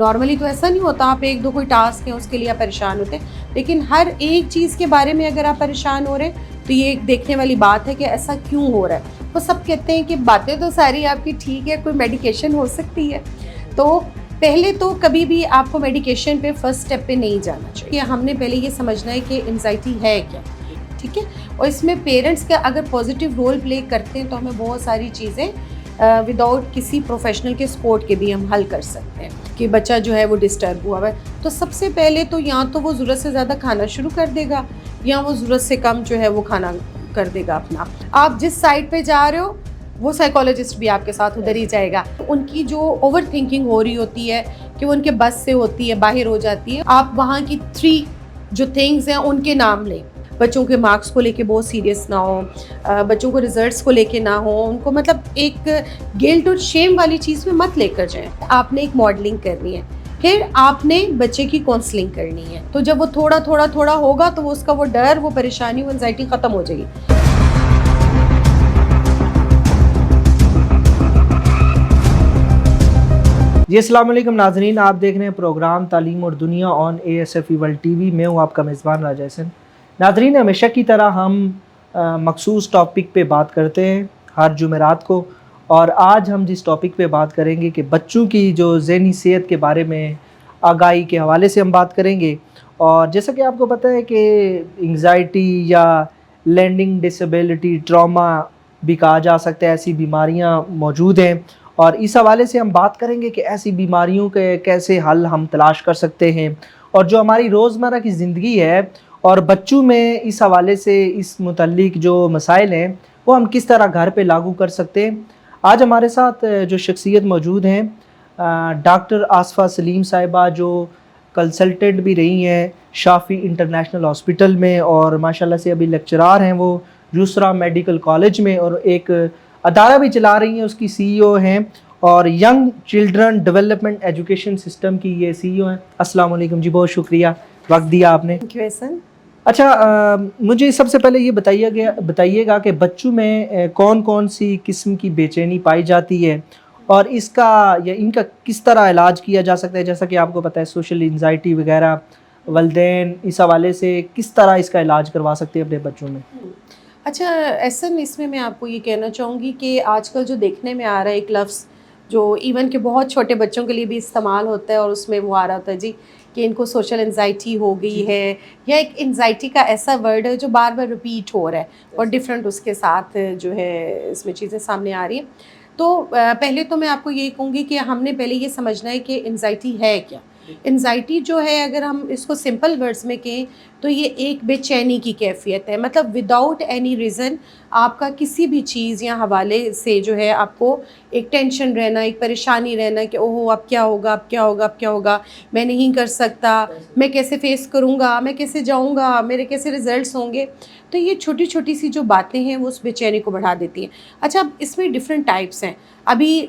Normally تو ایسا نہیں ہوتا, آپ ایک دو کوئی ٹاسک ہے اس کے لیے آپ پریشان ہوتے ہیں, لیکن ہر ایک چیز کے بارے میں اگر آپ پریشان ہو رہے ہیں تو یہ ایک دیکھنے والی بات ہے کہ ایسا کیوں ہو رہا ہے. وہ سب کہتے ہیں کہ باتیں تو ساری آپ کی ٹھیک ہے, کوئی میڈیکیشن ہو سکتی ہے. تو پہلے تو کبھی بھی آپ کو میڈیکیشن پہ فرسٹ اسٹیپ پہ نہیں جانا چاہیے. ہم نے پہلے یہ سمجھنا ہے کہ انزائٹی ہے کیا, ٹھیک ہے. اور اس میں پیرنٹس کا اگر پازیٹیو رول پلے کرتے ہیں تو ہمیں بہت ساری چیزیں وداؤٹ کسی پروفیشنل کے سپورٹ کے بھی ہم حل کر سکتے ہیں. کہ بچہ جو ہے وہ ڈسٹرب ہوا ہے تو سب سے پہلے تو یا تو وہ ضرورت سے زیادہ کھانا شروع کر دے گا یا وہ ضرورت سے کم جو ہے وہ کھانا کر دے گا اپنا. آپ جس سائڈ پہ جا رہے ہو وہ سائیکالوجسٹ بھی آپ کے ساتھ ادھر ہی جائے گا. ان کی جو اوور تھنکنگ ہو رہی ہوتی ہے کہ وہ ان کے بس سے ہوتی ہے, باہر ہو جاتی ہے, آپ وہاں کی 3 جو تھنگز ہیں ان کے نام لیں. بچوں کے مارکس کو لے کے بہت سیریس نہ ہو, بچوں کو ریزلٹس کو لے کے نہ ہو, ان کو مطلب ایک گلٹ اور شیم والی چیز میں مت لے کر جائیں. آپ نے ایک ماڈلنگ کرنی ہے, پھر آپ نے بچے کی کاؤنسلنگ کرنی ہے. تو جب وہ تھوڑا ہوگا تو وہ اس کا وہ ڈر, وہ پریشانی, وہ انزائٹی ختم ہو جائے گی. جی السلام علیکم ناظرین, آپ دیکھ رہے ہیں پروگرام تعلیم اور دنیا آن ASF ورلڈ ٹی وی. میں ہوں آپ کا میزبان راجہ حسن. ناظرین, ہمیشہ کی طرح ہم مخصوص ٹاپک پہ بات کرتے ہیں ہر جمعرات کو, اور آج ہم جس ٹاپک پہ بات کریں گے کہ بچوں کی جو ذہنی صحت کے بارے میں آگاہی کے حوالے سے ہم بات کریں گے. اور جیسا کہ آپ کو پتہ ہے کہ انگزائٹی یا لرننگ ڈسیبلٹی, ٹراما بھی کہا جا سکتا ہے, ایسی بیماریاں موجود ہیں. اور اس حوالے سے ہم بات کریں گے کہ ایسی بیماریوں کے کیسے حل ہم تلاش کر سکتے ہیں, اور جو ہماری روزمرہ کی زندگی ہے اور بچوں میں اس حوالے سے اس متعلق جو مسائل ہیں وہ ہم کس طرح گھر پہ لاگو کر سکتے ہیں. آج ہمارے ساتھ جو شخصیت موجود ہیں ڈاکٹر آصفہ سلیم صاحبہ, جو کنسلٹنٹ بھی رہی ہیں شافی انٹرنیشنل ہاسپٹل میں, اور ماشاءاللہ سے ابھی لیکچرار ہیں وہ یسریٰ میڈیکل کالج میں, اور ایک ادارہ بھی چلا رہی ہیں, اس کی CEO ہیں, اور young children development education system کی یہ CEO ہیں. السلام علیکم جی, بہت شکریہ وقت دیا آپ نے. تھینک یو احسن. اچھا, مجھے سب سے پہلے یہ بتائیے گا کہ بچوں میں کون کون سی قسم کی بے چینی پائی جاتی ہے, اور اس کا یا ان کا کس طرح علاج کیا جا سکتا ہے. جیسا کہ آپ کو پتہ ہے سوشل انزائٹی وغیرہ, والدین اس حوالے سے کس طرح اس کا علاج کروا سکتے ہیں اپنے بچوں میں. اچھا احسن, اس میں آپ کو یہ کہنا چاہوں گی کہ آج کل جو دیکھنے میں آ رہا ہے ایک لفظ جو ایون کہ بہت چھوٹے بچوں کے لیے بھی استعمال ہوتا ہے, اور اس میں وہ آ رہا تھا جی کہ ان کو سوشل انزائٹی ہو گئی ہے, یا ایک انزائٹی کا ایسا ورڈ ہے جو بار بار ریپیٹ ہو رہا ہے اور ڈفرینٹ اس کے ساتھ جو ہے اس میں چیزیں سامنے آ رہی ہیں. تو پہلے تو میں آپ کو یہی کہوں گی کہ ہم نے پہلے یہ سمجھنا ہے کہ انزائٹی ہے کیا. انزائٹی جو ہے اگر ہم اس کو سمپل ورڈز میں کہیں تو یہ ایک بے چینی کی کیفیت ہے. مطلب وداؤٹ اینی ریزن آپ کا کسی بھی چیز یا حوالے سے جو ہے آپ کو ایک ٹینشن رہنا, ایک پریشانی رہنا کہ اوہو اب کیا ہوگا, اب کیا ہوگا, اب کیا ہوگا, میں نہیں کر سکتا, میں کیسے فیس کروں گا, میں کیسے جاؤں گا, میرے کیسے ریزلٹس ہوں گے. تو یہ چھوٹی چھوٹی سی جو باتیں ہیں وہ اس بے چینی کو بڑھا دیتی ہیں. اچھا, اب اس میں ڈفرینٹ ٹائپس ہیں. ابھی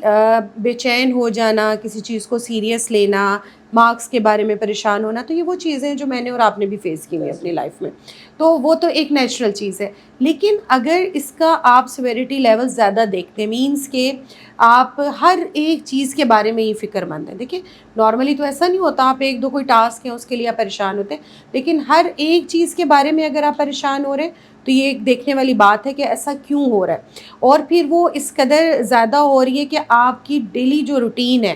بے چین ہو جانا, کسی چیز کو سیریس لینا, مارکس کے بارے میں پریشان ہونا, تو یہ وہ چیزیں ہیں جو میں نے اور آپ نے بھی فیس کی ہوئی اپنی لائف میں. تو وہ تو ایک نیچرل چیز ہے. لیکن اگر اس کا آپ سیویریٹی لیول زیادہ دیکھتے ہیں, مینس کہ آپ ہر ایک چیز کے بارے میں یہ فکر مند ہیں. دیکھیں نارملی تو ایسا نہیں ہوتا, آپ ایک دو کوئی ٹاسک ہے اس کے لیے آپ پریشان ہوتے ہیں, لیکن ہر ایک چیز کے بارے میں اگر آپ پریشان ہو رہے ہیں تو یہ ایک دیکھنے والی بات ہے کہ ایسا کیوں ہو رہا ہے. اور پھر وہ اس قدر زیادہ ہو رہی ہے کہ آپ کی ڈیلی جو روٹین ہے,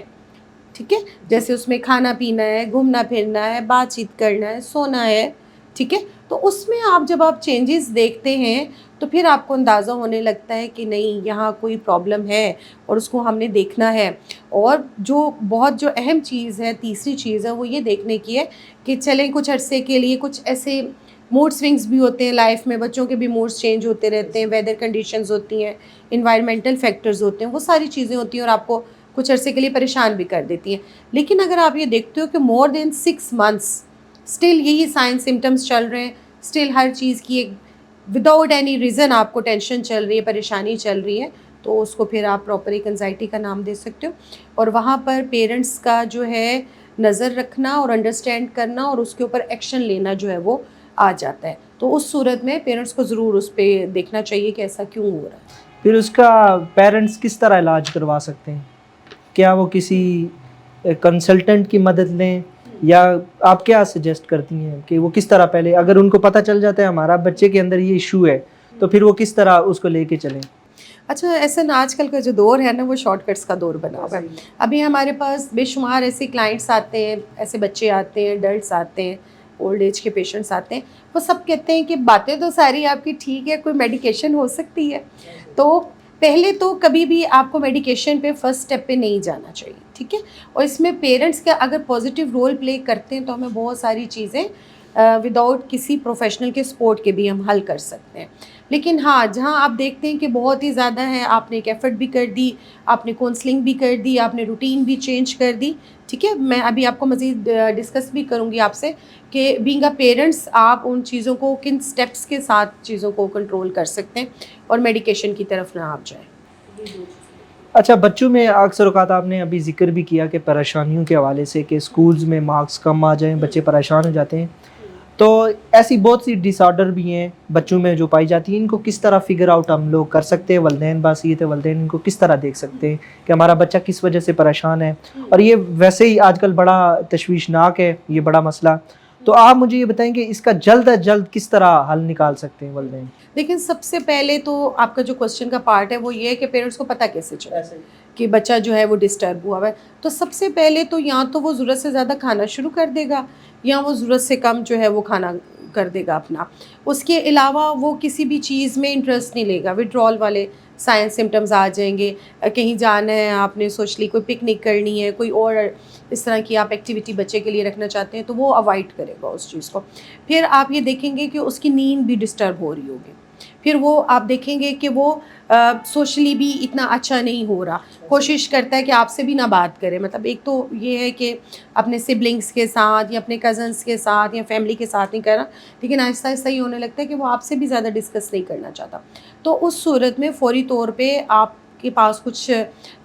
ٹھیک ہے, جیسے اس میں کھانا پینا ہے, گھومنا پھرنا ہے, بات چیت کرنا ہے, سونا ہے, ٹھیک ہے, تو اس میں جب آپ چینجز دیکھتے ہیں تو پھر آپ کو اندازہ ہونے لگتا ہے کہ نہیں یہاں کوئی پرابلم ہے اور اس کو ہم نے دیکھنا ہے. اور جو بہت جو اہم چیز ہے, تیسری چیز ہے, وہ یہ دیکھنے کی ہے کہ چلیں کچھ عرصے کے لیے کچھ ایسے موڈ سوئنگز بھی ہوتے ہیں لائف میں, بچوں کے بھی موڈز چینج ہوتے رہتے ہیں, ویدر کنڈیشنز ہوتی ہیں, انوائرمنٹل فیکٹرز ہوتے ہیں, وہ ساری چیزیں ہوتی ہیں اور آپ کو کچھ عرصے کے لیے پریشان بھی کر دیتی ہیں. لیکن اگر آپ یہ دیکھتے ہو کہ مور دین 6 months اسٹل یہی سائن سمٹمس چل رہے ہیں, اسٹل ہر چیز کی ایک وداؤٹ اینی ریزن آپ کو ٹینشن چل رہی ہے, پریشانی چل رہی ہے, تو اس کو پھر آپ پراپر ایک انزائٹی کا نام دے سکتے ہو. اور وہاں پر پیرنٹس کا جو ہے نظر رکھنا اور انڈرسٹینڈ کرنا اور اس کے اوپر ایکشن لینا جو ہے وہ آ جاتا ہے. تو اس صورت میں پیرنٹس کو ضرور اس پہ دیکھنا چاہیے کہ ایسا کیوں ہو رہا ہے. پھر اس کا پیرنٹس کس طرح علاج کروا سکتے ہیں؟ کیا وہ کسی کنسلٹنٹ کی مدد لیں، یا آپ کیا سجیسٹ کرتی ہیں کہ وہ کس طرح پہلے اگر ان کو پتہ چل جاتا ہے ہمارا بچے کے اندر یہ ایشو ہے تو پھر وہ کس طرح اس کو لے کے چلیں؟ اچھا، ایسا نا آج کل کا جو دور ہے نا وہ شارٹ کٹس کا دور بنا ہوا ہے. ابھی ہمارے پاس بے شمار ایسے کلائنٹس آتے ہیں، ایسے بچے آتے ہیں، ایڈلٹس آتے ہیں، اولڈ ایج کے پیشنٹس آتے ہیں، وہ سب کہتے ہیں کہ باتیں تو ساری آپ کی ٹھیک ہے، کوئی میڈیکیشن ہو سکتی ہے. تو پہلے تو کبھی بھی آپ کو میڈیکیشن پہ فرسٹ اسٹیپ پہ نہیں جانا چاہیے، ٹھیک ہے. اور اس میں پیرنٹس کا اگر پازیٹیو رول پلے کرتے ہیں تو ہمیں بہت ساری چیزیں وداؤٹ کسی پروفیشنل کے سپورٹ کے بھی ہم حل کر سکتے ہیں. لیکن ہاں، جہاں آپ دیکھتے ہیں کہ بہت ہی زیادہ ہے، آپ نے ایک ایفرٹ بھی کر دی، آپ نے کونسلنگ بھی کر دی، آپ نے روٹین بھی چینج کر دی، ٹھیک ہے. میں ابھی آپ کو مزید ڈسکس بھی کروں گی آپ سے کہ بینگ اے پیرنٹس آپ ان چیزوں کو کن سٹیپس کے ساتھ چیزوں کو کنٹرول کر سکتے ہیں اور میڈیکیشن کی طرف نہ آپ جائیں. اچھا، بچوں میں اکثر اوقات آپ نے ابھی ذکر بھی کیا کہ پریشانیوں کے حوالے سے کہ اسکولز میں مارکس کم آ جائیں، بچے پریشان ہو جاتے ہیں، تو ایسی بہت سی ڈس آرڈر بھی ہیں بچوں میں جو پائی جاتی ہیں، ان کو کس طرح فگر آؤٹ ہم لوگ کر سکتے ہیں؟ والدین باصیت والدین ان کو کس طرح دیکھ سکتے ہیں کہ ہمارا بچہ کس وجہ سے پریشان ہے؟ اور یہ ویسے ہی آج کل بڑا تشویشناک ہے یہ بڑا مسئلہ، تو آپ مجھے یہ بتائیں کہ اس کا جلد از جلد کس طرح حل نکال سکتے ہیں والدین؟ لیکن سب سے پہلے تو آپ کا جو کوشچن کا پارٹ ہے وہ یہ ہے کہ پیرنٹس کو پتہ کیسے چلے کہ بچہ جو ہے وہ ڈسٹرب ہوا ہوا ہے. تو سب سے پہلے تو یا تو وہ ضرورت سے زیادہ کھانا شروع کر دے گا، یا وہ ضرورت سے کم جو ہے وہ کھانا کر دے گا اپنا. اس کے علاوہ وہ کسی بھی چیز میں انٹرسٹ نہیں لے گا. وڈرول والے سائن سمٹمز آ جائیں گے، کہیں جانا ہے آپ نے سوچ لی، کوئی پکنک کرنی ہے، کوئی اور اس طرح کی آپ ایکٹیویٹی بچے کے لیے رکھنا چاہتے ہیں تو وہ اوائڈ کرے گا اس چیز کو. پھر آپ یہ دیکھیں گے کہ اس کی نیند بھی ڈسٹرب ہو رہی ہوگی. پھر وہ آپ دیکھیں گے کہ وہ سوشلی بھی اتنا اچھا نہیں ہو رہا، کوشش کرتا ہے کہ آپ سے بھی نہ بات کرے. مطلب ایک تو یہ ہے کہ اپنے سبلنگس کے ساتھ یا اپنے کزنس کے ساتھ یا فیملی کے ساتھ نہیں کر رہا، لیکن آہستہ آہستہ یہ ہونے لگتا ہے کہ وہ آپ سے بھی زیادہ ڈسکس نہیں کرنا چاہتا. تو اس صورت میں فوری طور پہ آپ کے پاس کچھ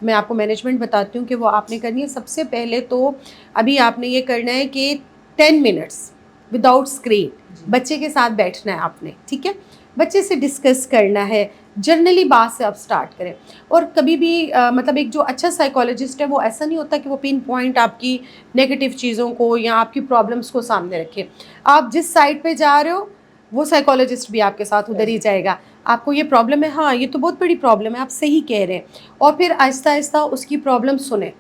میں آپ کو مینجمنٹ بتاتی ہوں کہ وہ آپ نے کرنی ہے. سب سے پہلے تو ابھی آپ نے یہ کرنا ہے کہ 10 منٹس وداؤٹ اسکرین بچے کے ساتھ بیٹھنا ہے آپ نے، ٹھیک ہے. بچے سے ڈسکس کرنا ہے، جرنلی بات سے آپ سٹارٹ کریں. اور کبھی بھی مطلب ایک جو اچھا سائیکالوجسٹ ہے وہ ایسا نہیں ہوتا کہ وہ پن پوائنٹ آپ کی نیگیٹو چیزوں کو یا آپ کی پرابلمس کو سامنے رکھے. آپ جس سائڈ پہ جا رہے ہو وہ سائیکالوجسٹ بھی آپ کے ساتھ ادھر ہی جائے گا. آپ کو یہ پرابلم ہے، ہاں یہ تو بہت بڑی پرابلم ہے، آپ صحیح کہہ رہے ہیں. اور پھر آہستہ آہستہ اس کی پرابلم سنیں.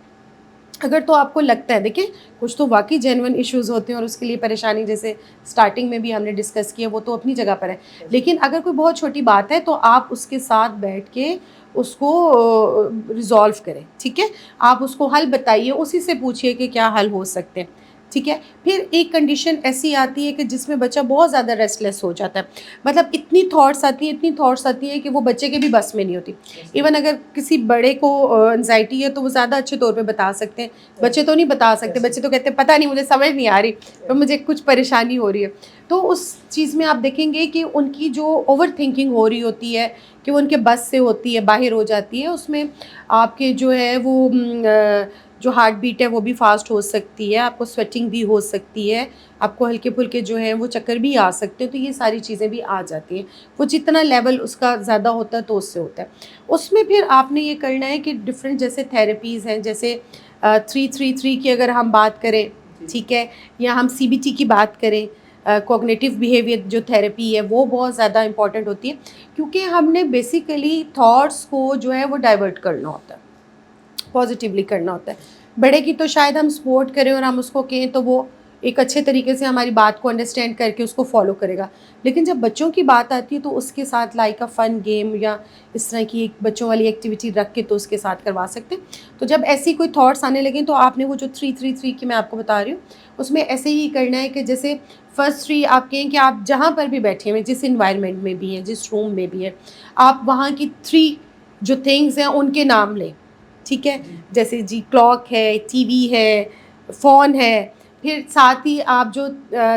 اگر تو آپ کو لگتا ہے، دیکھیں کچھ تو واقعی جینون ایشوز ہوتے ہیں اور اس کے لیے پریشانی جیسے سٹارٹنگ میں بھی ہم نے ڈسکس کیا وہ تو اپنی جگہ پر ہے. لیکن اگر کوئی بہت چھوٹی بات ہے تو آپ اس کے ساتھ بیٹھ کے اس کو ریزالو کریں، ٹھیک ہے. آپ اس کو حل بتائیے، اسی سے پوچھیے کہ کیا حل ہو سکتے ہیں، ٹھیک ہے. پھر ایک کنڈیشن ایسی آتی ہے کہ جس میں بچہ بہت زیادہ ریسٹ لیس ہو جاتا ہے. مطلب اتنی تھاٹس آتی ہیں کہ وہ بچے کے بھی بس میں نہیں ہوتی. ایون اگر کسی بڑے کو انزائٹی ہے تو وہ زیادہ اچھے طور پہ بتا سکتے ہیں، بچے تو نہیں بتا سکتے. بچے تو کہتے ہیں پتہ نہیں، مجھے سمجھ نہیں آ رہی، تو مجھے کچھ پریشانی ہو رہی ہے. تو اس چیز میں آپ دیکھیں گے کہ ان کی جو اوور تھنکنگ ہو رہی ہوتی ہے کہ وہ ان کے بس سے ہوتی ہے، باہر ہو جاتی ہے. اس میں آپ کے جو ہے وہ جو ہارٹ بیٹ ہے وہ بھی فاسٹ ہو سکتی ہے، آپ کو سویٹنگ بھی ہو سکتی ہے، آپ کو ہلکے پھلکے جو ہیں وہ چکر بھی آ سکتے ہیں. تو یہ ساری چیزیں بھی آ جاتی ہیں. وہ جتنا لیول اس کا زیادہ ہوتا ہے تو اس سے ہوتا ہے. اس میں پھر آپ نے یہ کرنا ہے کہ ڈفرینٹ جیسے تھیراپیز ہیں، جیسے 333 کی اگر ہم بات کریں، ٹھیک ہے، یا ہم CBT کی بات کریں، کوگنیٹیو بیہیویئر جو تھیراپی ہے وہ بہت زیادہ امپورٹنٹ ہوتی ہے. کیونکہ ہم نے بیسیکلی تھاٹس کو جو ہے وہ ڈائیورٹ کرنا ہوتا ہے، پازیٹیولی کرنا ہوتا ہے. بڑے کی تو شاید ہم سپورٹ کریں اور ہم اس کو کہیں تو وہ ایک اچھے طریقے سے ہماری بات کو انڈرسٹینڈ کر کے اس کو فالو کرے گا. لیکن جب بچوں کی بات آتی ہے تو اس کے ساتھ لائک فن گیم یا اس طرح کی ایک بچوں والی ایکٹیویٹی رکھ کے تو اس کے ساتھ کروا سکتے ہیں. تو جب ایسی کوئی تھاٹس آنے لگیں تو آپ نے وہ جو 333 کی میں آپ کو بتا رہی ہوں اس میں ایسے ہی کرنا ہے کہ جیسے فرسٹ 3 آپ کہیں کہ آپ جہاں پر بھی بیٹھے ہوئے، جس انوائرمنٹ میں بھی ہیں، جس روم میں بھی ہیں، آپ وہاں کی 3 جو تھنگز ہیں ان کے نام لیں، ٹھیک ہے. جیسے جی کلاک ہے، ٹی وی ہے، فون ہے. پھر ساتھ ہی آپ جو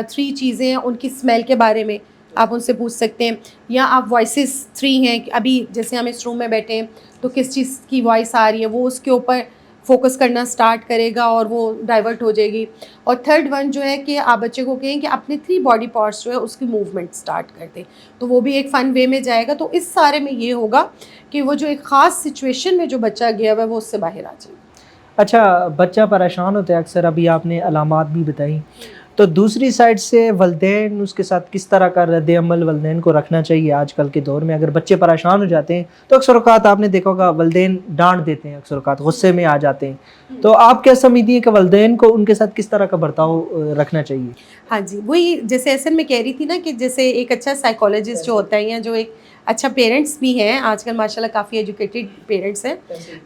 3 چیزیں ہیں ان کی اسمیل کے بارے میں آپ ان سے پوچھ سکتے ہیں. یا آپ وائسز 3 ہیں کہ ابھی جیسے ہم اس روم میں بیٹھے ہیں تو کس چیز کی وائس آ رہی ہے، وہ اس کے اوپر فوکس کرنا سٹارٹ کرے گا اور وہ ڈائیورٹ ہو جائے گی. اور تھرڈ ون جو ہے کہ آپ بچے کو کہیں کہ اپنے 3 باڈی پارٹس جو ہے اس کی موومنٹ سٹارٹ کر دیں، تو وہ بھی ایک فن وے میں جائے گا. تو اس سارے میں یہ ہوگا کہ وہ جو ایک خاص سچویشن میں جو بچہ گیا ہوا ہے وہ اس سے باہر آ جائے. اچھا بچہ پریشان ہوتا ہے اکثر، ابھی آپ نے علامات بھی بتائیں، تو دوسری سائڈ سے والدین اس کے ساتھ کس طرح کا رد عمل والدین کو رکھنا چاہیے آج کل کے دور میں؟ اگر بچے پریشان ہو جاتے ہیں تو اکثر اوقات آپ نے دیکھا ہوگا والدین ڈانٹ دیتے ہیں، اکثر اوقات غصے میں آ جاتے ہیں، تو آپ کیا سمجھتی ہیں کہ والدین کو ان کے ساتھ کس طرح کا برتاؤ رکھنا چاہیے؟ ہاں جی، وہی جیسے ایسن میں کہہ رہی تھی نا کہ جیسے ایک اچھا سائیکالوجسٹ جو ہوتا ہے یا جو ایک اچھا پیرنٹس بھی ہیں، آج کل ماشاء اللہ کافی ایجوکیٹڈ پیرنٹس ہیں،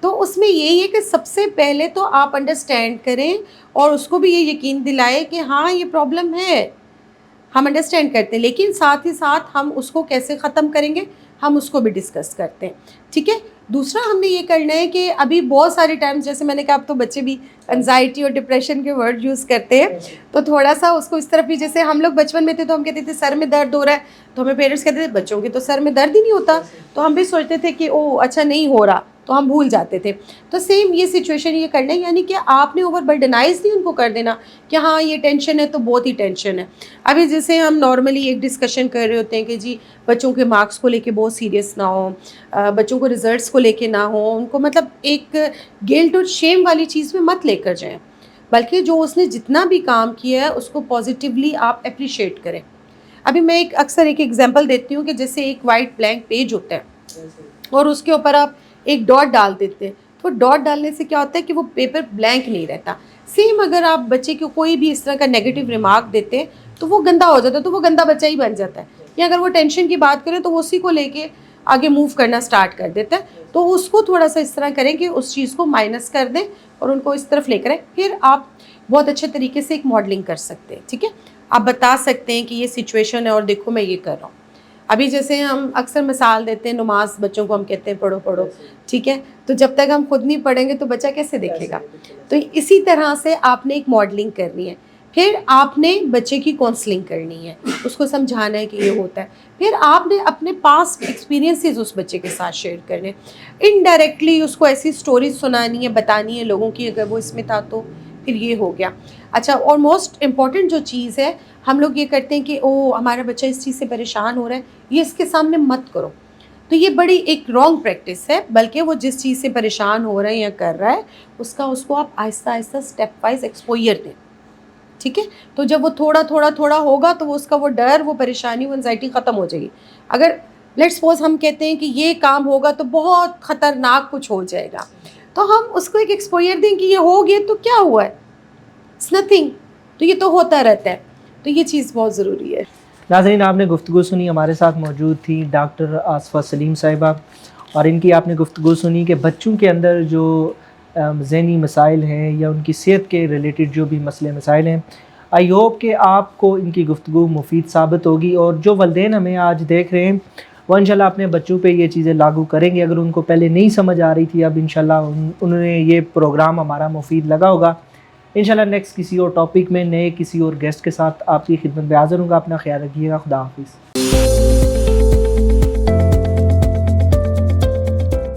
تو اس میں یہی ہے کہ سب سے پہلے تو آپ انڈرسٹینڈ کریں اور اس کو بھی یہ یقین دلائیں کہ ہاں یہ پرابلم ہے، ہم انڈرسٹینڈ کرتے ہیں، لیکن ساتھ ہی ساتھ ہم اس کو کیسے ختم کریں گے ہم اس کو بھی ڈسکس کرتے ہیں، ٹھیک ہے۔ دوسرا ہم نے یہ کرنا ہے کہ ابھی بہت سارے ٹائمز جیسے میں نے کہا اب تو بچے بھی انزائٹی اور ڈپریشن کے ورڈ یوز کرتے ہیں، تو تھوڑا سا اس کو اس طرف بھی، جیسے ہم لوگ بچپن میں تھے تو ہم کہتے تھے سر میں درد ہو رہا ہے تو ہمیں پیرنٹس کہتے تھے بچوں کے تو سر میں درد ہی نہیں ہوتا، تو ہم بھی سوچتے تھے کہ او اچھا نہیں ہو رہا تو ہم بھول جاتے تھے۔ تو سیم یہ سچویشن یہ کرنا ہے، یعنی کہ آپ نے اوور برڈنائز نہیں ان کو کر دینا کہ ہاں یہ ٹینشن ہے تو بہت ہی ٹینشن ہے۔ ابھی جیسے ہم نارملی ایک ڈسکشن کر رہے ہوتے ہیں کہ جی بچوں کے مارکس کو لے کے بہت سیریس نہ ہو، بچوں کو ریزلٹس کو لے کے نہ ہو، ان کو مطلب ایک گلٹ اور شیم والی چیز میں مت لے کر جائیں، بلکہ جو اس نے جتنا بھی کام کیا ہے اس کو پازیٹیولی آپ اپریشیٹ کریں۔ ابھی میں اکثر ایک ایگزامپل دیتی ہوں کہ جیسے ایک وائٹ بلینک پیج ہوتا ہے اور اس کے اوپر آپ ایک ڈاٹ ڈال دیتے ہیں، تو ڈاٹ ڈالنے سے کیا ہوتا ہے کہ وہ پیپر بلینک نہیں رہتا۔ سیم اگر آپ بچے کو کوئی بھی اس طرح کا نیگیٹو ریمارک دیتے ہیں تو وہ گندا ہو جاتا ہے، تو وہ گندا بچہ ہی بن جاتا ہے، یا اگر وہ ٹینشن کی بات کریں تو وہ اسی کو لے کے آگے موو کرنا سٹارٹ کر دیتا ہے۔ تو اس کو تھوڑا سا اس طرح کریں کہ اس چیز کو مائنس کر دیں اور ان کو اس طرف لے کریں، پھر آپ بہت اچھے طریقے سے ایک ماڈلنگ کر سکتے ہیں، ٹھیک ہے۔ آپ بتا سکتے ہیں کہ یہ سچویشن ہے اور دیکھو میں یہ کر رہا ہوں۔ ابھی جیسے ہم اکثر مثال دیتے ہیں نماز، بچوں کو ہم کہتے ہیں پڑھو پڑھو، ٹھیک ہے، تو جب تک ہم خود نہیں پڑھیں گے تو بچہ کیسے دیکھے گا؟ تو اسی طرح سے آپ نے ایک ماڈلنگ کرنی ہے، پھر آپ نے بچے کی کونسلنگ کرنی ہے، اس کو سمجھانا ہے کہ یہ ہوتا ہے، پھر آپ نے اپنے پاسٹ ایکسپیرینسز اس بچے کے ساتھ شیئر کرنے، انڈائریکٹلی اس کو ایسی سٹوریز سنانی ہے، بتانی ہے لوگوں کی، اگر وہ اس میں تھا تو پھر یہ ہو گیا۔ اچھا، اور موسٹ امپورٹنٹ جو چیز ہے، ہم لوگ یہ کرتے ہیں کہ او ہمارا بچہ اس چیز سے پریشان ہو رہا ہے، یہ اس کے سامنے مت کرو، تو یہ بڑی ایک رانگ پریکٹس ہے، بلکہ وہ جس چیز سے پریشان ہو رہا ہے یا کر رہا ہے اس کو آپ آہستہ آہستہ اسٹیپ وائز ایکسپوئر دیں، ٹھیک ہے۔ تو جب وہ تھوڑا ہوگا تو وہ اس کا وہ ڈر، وہ پریشانی، وہ انزائٹی ختم ہو جائے گی۔ اگر لیٹ سپوز ہم کہتے ہیں کہ یہ کام ہوگا تو بہت خطرناک کچھ ہو جائے گا، تو ہم اس کو ایک ایکسپوئر دیں کہ یہ ہو گیا تو کیا ہوا ہے، اٹس نتھنگ، تو یہ تو ہوتا رہتا ہے، تو یہ چیز بہت ضروری ہے۔ ناظرین، آپ نے گفتگو سنی، ہمارے ساتھ موجود تھی ڈاکٹر آصفہ سلیم صاحبہ، اور ان کی آپ نے گفتگو سنی کہ بچوں کے اندر جو ذہنی مسائل ہیں یا ان کی صحت کے ریلیٹڈ جو بھی مسئلے مسائل ہیں، آئی ہوپ کہ آپ کو ان کی گفتگو مفید ثابت ہوگی، اور جو والدین ہمیں آج دیکھ رہے ہیں وہ انشاءاللہ اپنے بچوں پہ یہ چیزیں لاگو کریں گے۔ اگر ان کو پہلے نہیں سمجھ آ رہی تھی، اب انشاءاللہ انہوں نے یہ پروگرام ہمارا مفید لگا ہوگا۔ انشاءاللہ نیکسٹ کسی اور ٹاپک میں نئے کسی اور گیسٹ کے ساتھ آپ کی خدمت میں حاضر ہوں گا۔ اپنا خیال رکھیے گا، خدا حافظ۔